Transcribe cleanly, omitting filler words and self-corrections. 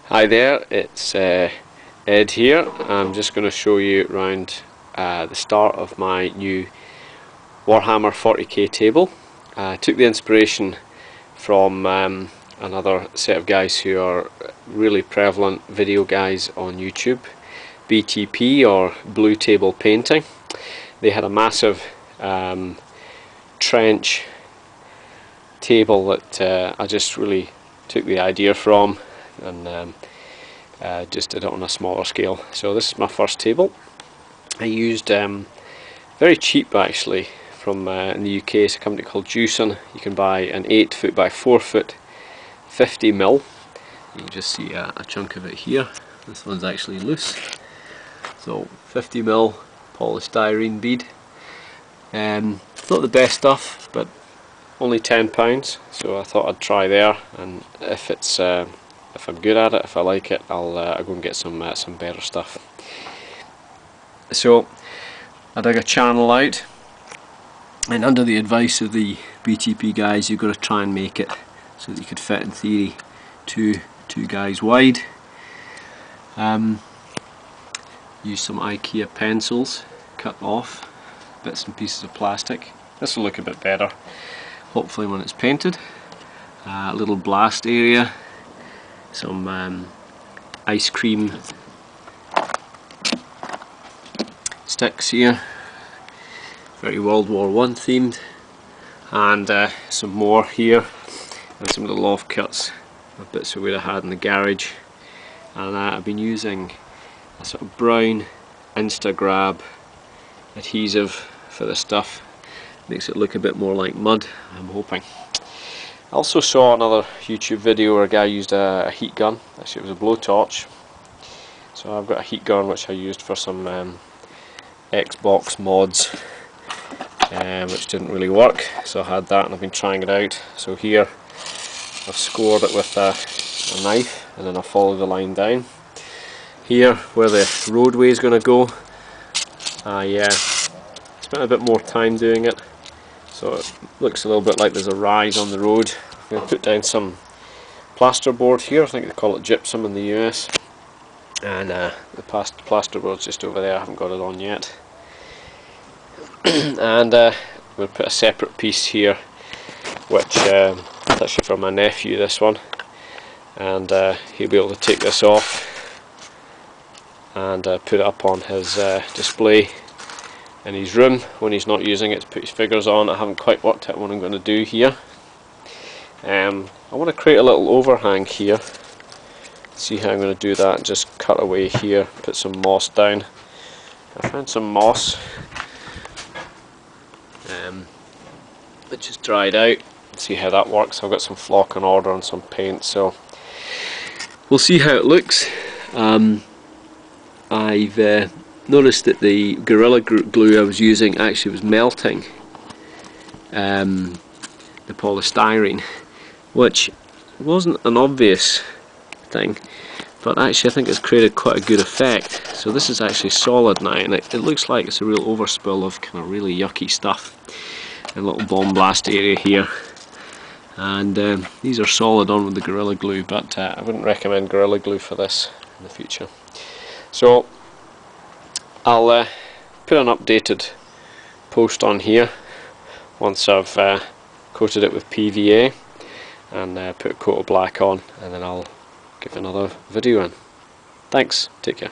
Hi there, it's Ed here. I'm just going to show you around the start of my new Warhammer 40k table. I took the inspiration from another set of guys who are really prevalent video guys on YouTube, BTP or BlueTablePainting. They had a massive trench table that I just really took the idea from and just did it on a smaller scale. So this is my first table. I used very cheap actually from in the UK. It's a company called Jewsons. You can buy an 8 foot by 4 foot 50mm. You can just see a chunk of it here. This one's actually loose. So 50mm polystyrene bead. Not the best stuff, but only £10, so I thought I'd try there, and if it's if I'm good at it, if I like it, I'll go and get some better stuff. So I dug a channel out, and under the advice of the BTP guys, you've got to try and make it so that you could fit, in theory, two guys wide. Use some IKEA pencils, cut off bits and pieces of plastic. This will look a bit better hopefully when it's painted. A little blast area, some ice cream sticks here, very World War I themed, and some more here, and some little offcuts of bits of wood I had in the garage. And I've been using a sort of brown Instagrab adhesive for this stuff. Makes it look a bit more like mud, I'm hoping. I also saw another YouTube video where a guy used a heat gun. Actually it was a blowtorch. So I've got a heat gun which I used for some Xbox mods, which didn't really work, so I had that and I've been trying it out. So here I've scored it with a knife, and then I follow the line down. Here where the roadway is going to go, I spent a bit more time doing it, so it looks a little bit like there's a rise on the road. I'm going to put down some plasterboard here. I think they call it gypsum in the US, and the plasterboard's just over there. I haven't got it on yet. And I'm going to put a separate piece here, which is actually from my nephew, this one, and he'll be able to take this off and put it up on his display in his room when he's not using it to put his figures on. I haven't quite worked out what I'm going to do here. I want to create a little overhang here. See how I'm going to do that. Just cut away here, put some moss down. I found some moss which is dried out. See how that works. I've got some flock on order and some paint, so we'll see how it looks. I've noticed that the Gorilla Glue I was using actually was melting the polystyrene, which wasn't an obvious thing, but actually I think it's created quite a good effect. So this is actually solid now, and it looks like it's a real overspill of kind of really yucky stuff. A little bomb blast area here, and these are solid on with the Gorilla Glue, but I wouldn't recommend Gorilla Glue for this in the future. So I'll put an updated post on here once I've coated it with PVA and put a coat of black on, and then I'll give another video in. Thanks, take care.